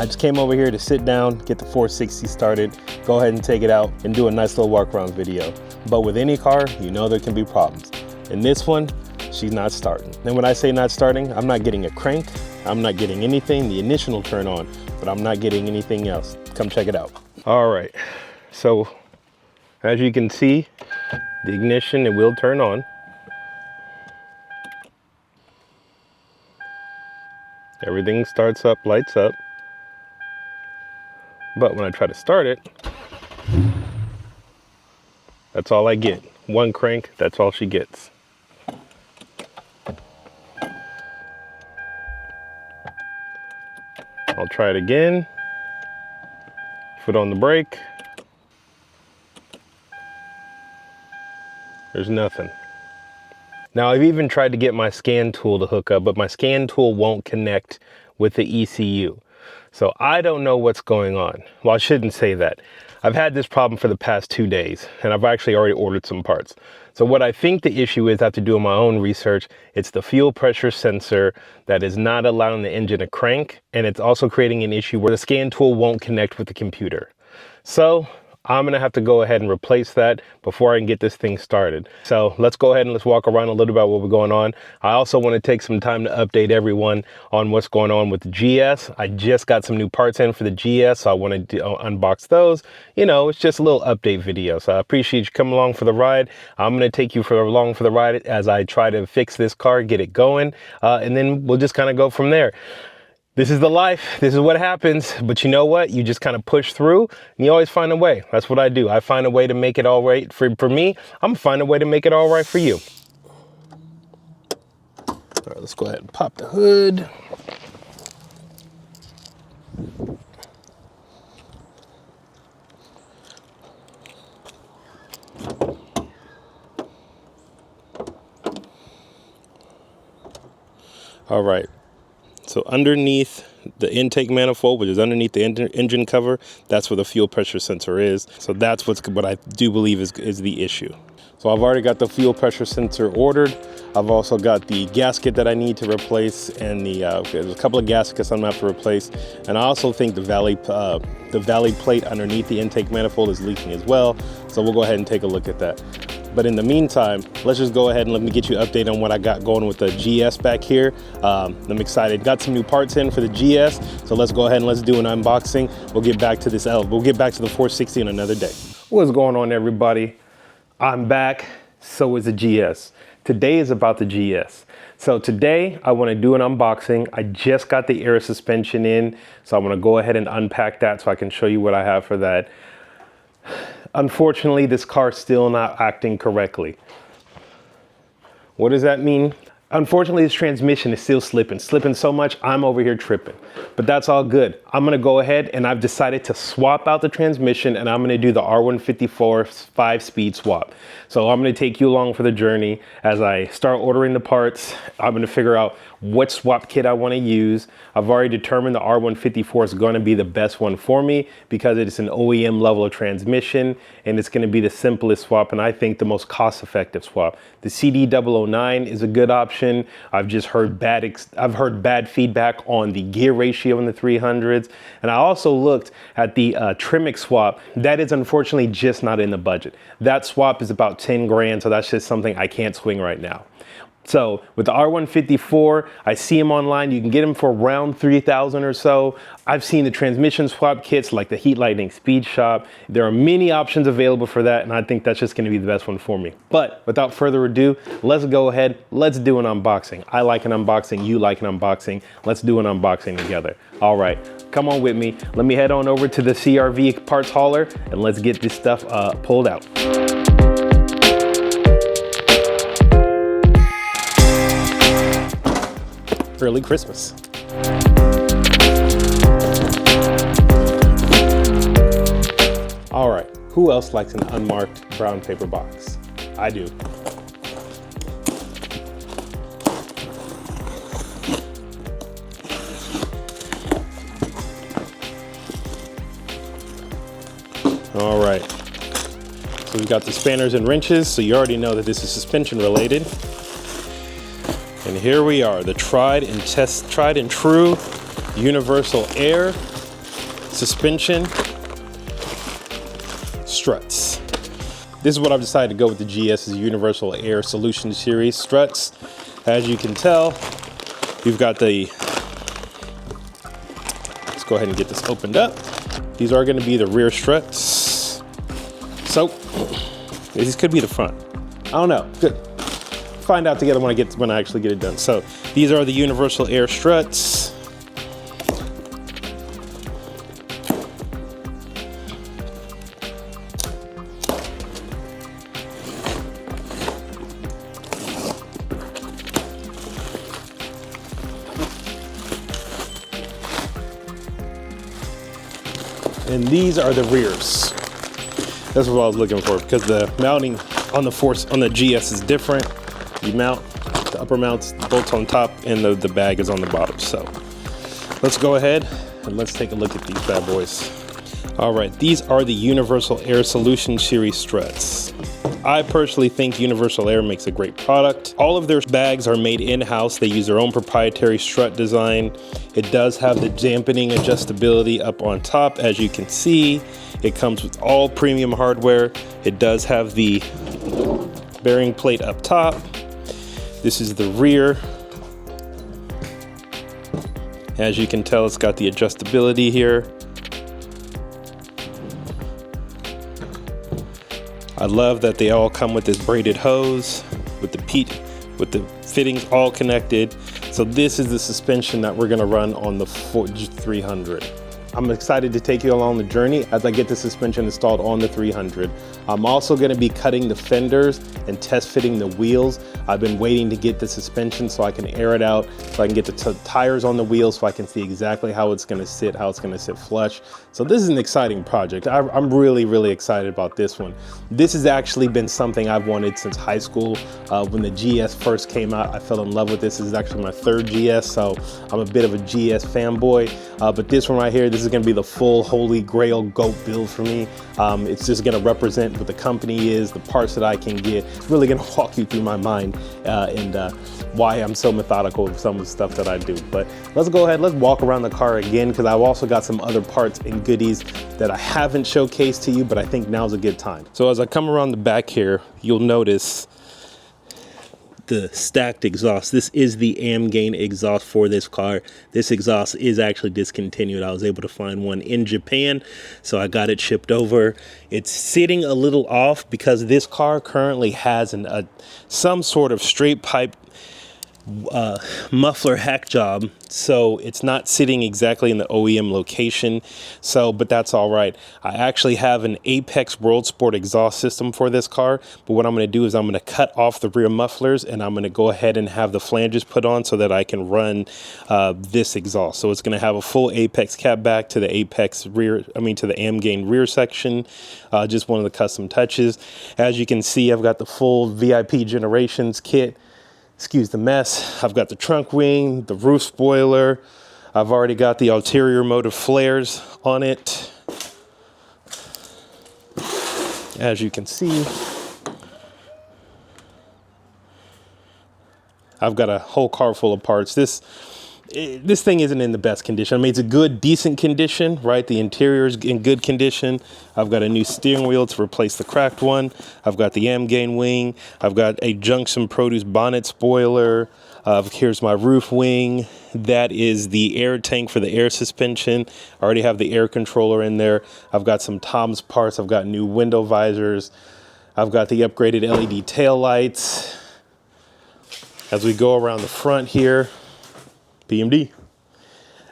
I just came over here to sit down, get the 460 started, go ahead and take it out and do a nice little walk around video. But with any car, you know there can be problems. In this one, she's not starting. And when I say not starting, I'm not getting a crank, I'm not getting anything, the ignition will turn on, but I'm not getting anything else. Come check it out. All right, so as you can see, the ignition, it will turn on. Everything starts up, lights up. But when I try to start it, that's all I get. One crank, that's all she gets. I'll try it again. Foot on the brake. There's nothing. Now I've even tried to get my scan tool to hook up, but my scan tool won't connect with the ECU. So I don't know what's going on. Well, I shouldn't say that. I've had this problem for the past 2 days, and I've actually already ordered some parts. So what I think the issue is, after doing my own research, it's the fuel pressure sensor that is not allowing the engine to crank, and it's also creating an issue where the scan tool won't connect with the computer. So I'm gonna have to go ahead and replace that before I can get this thing started. So let's go ahead and let's walk around a little bit about what we're going on. I also want to take some time to update everyone on what's going on with the GS. I just got some new parts in for the GS, so I want to unbox those. You know, it's just a little update video. So I appreciate you coming along for the ride. I'm gonna take you along for the ride as I try to fix this car, get it going, and then we'll just kind of go from there. This is the life, this is what happens, but you know what? You just kind of push through and you always find a way. That's what I do. I find a way to make it all right for me. I'm gonna find a way to make it all right for you. All right, let's go ahead and pop the hood. All right. So underneath the intake manifold, which is underneath the engine cover, that's where the fuel pressure sensor is. So that's what I do believe is the issue. So I've already got the fuel pressure sensor ordered. I've also got the gasket that I need to replace, and there's a couple of gaskets I'm gonna have to replace. And I also think the valley plate underneath the intake manifold is leaking as well. So we'll go ahead and take a look at that. But in the meantime, let's just go ahead and let me get you an update on what I got going with the GS back here. I'm excited. Got some new parts in for the GS, so let's go ahead and let's do an unboxing. We'll get back to this We'll get back to the 460 in another day. What's going on, everybody? I'm back, so is the GS. Today is about the GS. So today I want to do an unboxing. I just got the air suspension in, so I'm going to go ahead and unpack that so I can show you what I have for that. Unfortunately, this car's still not acting correctly. What does that mean? Unfortunately, this transmission is still slipping so much, I'm over here tripping. But that's all good. I'm gonna go ahead and I've decided to swap out the transmission, and I'm gonna do the R154 5-speed swap. So I'm gonna take you along for the journey as I start ordering the parts. I'm gonna figure out what swap kit I wanna use. I've already determined the R154 is gonna be the best one for me because it's an OEM level of transmission, and it's gonna be the simplest swap, and I think the most cost-effective swap. The CD009 is a good option. I've just heard bad feedback on the gear ratio in the 300s. And I also looked at the Trimix swap. That is unfortunately just not in the budget. That swap is about 10 grand, so that's just something I can't swing right now. So with the R154, I see them online. You can get them for around 3,000 or so. I've seen the transmission swap kits like the Heat Lightning Speed Shop. There are many options available for that, and I think that's just gonna be the best one for me. But without further ado, let's go ahead, let's do an unboxing. I like an unboxing, you like an unboxing. Let's do an unboxing together. All right, come on with me. Let me head on over to the CRV parts hauler and let's get this stuff pulled out. Early Christmas. All right, who else likes an unmarked brown paper box? I do. All right, so we've got the spanners and wrenches, so you already know that this is suspension related. And here we are, the tried and true universal air suspension, struts. This is what I've decided to go with the GS's Universal Air Solution Series struts. As you can tell, you've got the, let's go ahead and get this opened up. These are going to be the rear struts. So, these could be the front. I don't know. Good. Find out together when I actually get it done. So, these are the Universal Air struts. And these are the rears. That's what I was looking for, because the mounting on the GS is different. You mount the upper mounts, the bolts on top, and the bag is on the bottom. So let's go ahead and let's take a look at these bad boys. All right, these are the Universal Air Solution Series struts. I personally think Universal Air makes a great product. All of their bags are made in-house. They use their own proprietary strut design. It does have the dampening adjustability up on top, as you can see. It comes with all premium hardware. It does have the bearing plate up top. This is the rear. As you can tell, it's got the adjustability here. I love that they all come with this braided hose with the fittings all connected. So this is the suspension that we're gonna run on the 300. I'm excited to take you along the journey as I get the suspension installed on the 300. I'm also gonna be cutting the fenders and test fitting the wheels. I've been waiting to get the suspension so I can air it out, so I can get the tires on the wheels so I can see exactly how it's gonna sit flush. So this is an exciting project. I'm really, really excited about this one. This has actually been something I've wanted since high school. When the GS first came out, I fell in love with this. This is actually my third GS, so I'm a bit of a GS fanboy. But this one right here, this is gonna be the full holy grail GOAT build for me. It's just gonna represent what the company is, the parts that I can get. It's really gonna walk you through my mind and why I'm so methodical with some of the stuff that I do. But let's go ahead, let's walk around the car again, because I've also got some other parts and goodies that I haven't showcased to you, but I think now's a good time. So as I come around the back here, you'll notice the stacked exhaust. This is the Amgain exhaust for this car. This exhaust is actually discontinued. I was able to find one in Japan, so I got it shipped over. It's sitting a little off because this car currently has some sort of straight pipe muffler hack job, so it's not sitting exactly in the OEM location. But that's all right. I actually have an Apex World Sport exhaust system for this car, but what I'm going to do is I'm going to cut off the rear mufflers and I'm going to go ahead and have the flanges put on so that I can run this exhaust. So it's going to have a full Apex cap back to the Apex rear, to the Amgain rear section. Just one of the custom touches. As you can see, I've got the full VIP Generations kit. Excuse the mess. I've got the trunk wing, the roof spoiler. I've already got the ulterior motive flares on it. As you can see, I've got a whole car full of parts. This thing isn't in the best condition. I mean, it's a good, decent condition, right? The interior is in good condition. I've got a new steering wheel to replace the cracked one. I've got the Amgain wing. I've got a Junction Produce bonnet spoiler. Here's my roof wing. That is the air tank for the air suspension. I already have the air controller in there. I've got some Tom's parts. I've got new window visors. I've got the upgraded LED tail lights. As we go around the front here, PMD.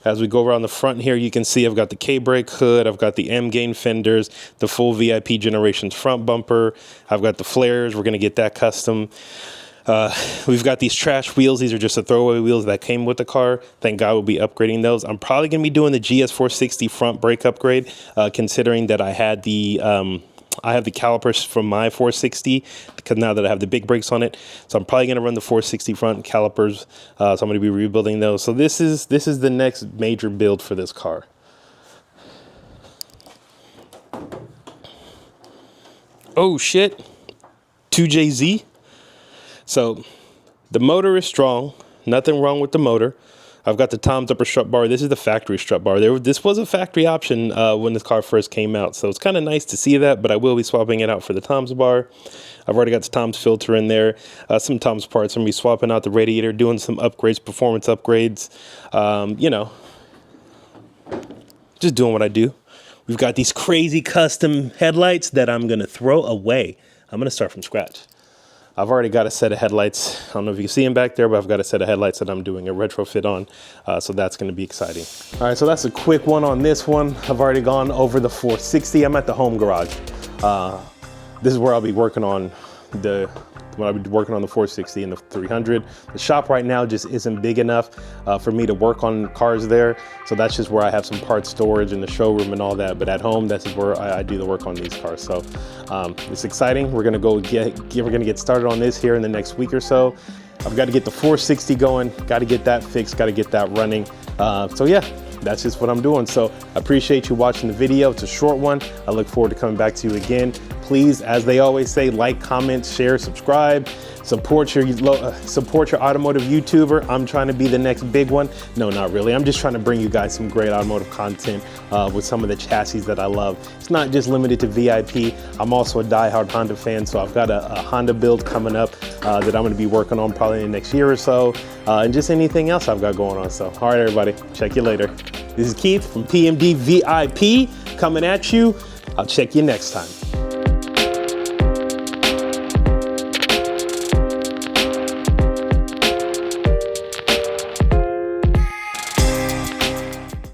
As we go around the front here, you can see I've got the K-brake hood, I've got the Amgain fenders, the full VIP Generations front bumper, I've got the flares, we're gonna get that custom. We've got these trash wheels. These are just the throwaway wheels that came with the car. Thank God we'll be upgrading those. I'm probably gonna be doing the GS460 front brake upgrade, considering that I have the calipers from my 460, because now that I have the big brakes on it, so I'm probably going to run the 460 front calipers. So I'm going to be rebuilding those. So this is the next major build for this car. Oh shit, 2JZ. So the motor is strong. Nothing wrong with the motor. I've got the Tom's upper strut bar. This is the factory strut bar. This was a factory option when this car first came out, so it's kind of nice to see that, but I will be swapping it out for the Tom's bar. I've already got the Tom's filter in there, some Tom's parts. I'm going to be swapping out the radiator, doing some upgrades, performance upgrades, you know, just doing what I do. We've got these crazy custom headlights that I'm going to throw away. I'm going to start from scratch. I've already got a set of headlights. I don't know if you can see them back there, but I've got a set of headlights that I'm doing a retrofit on. So that's going to be exciting. All right, so that's a quick one on this one. I've already gone over the 460. I'm at the home garage. This is where I'll be working on the 460 and the 300. The shop right now just isn't big enough for me to work on cars there. So that's just where I have some parts storage in the showroom and all that. But at home, that's where I do the work on these cars. So it's exciting. We're gonna get started on this here in the next week or so. I've got to get the 460 going, got to get that fixed, got to get that running. So yeah, that's just what I'm doing. So I appreciate you watching the video. It's a short one. I look forward to coming back to you again. Please, as they always say, like, comment, share, subscribe, support your automotive YouTuber. I'm trying to be the next big one. No, not really. I'm just trying to bring you guys some great automotive content with some of the chassis that I love. It's not just limited to VIP. I'm also a diehard Honda fan, so I've got a Honda build coming up that I'm going to be working on probably in the next year or so, and just anything else I've got going on. So, all right, everybody, check you later. This is Keith from PMD VIP coming at you. I'll check you next time.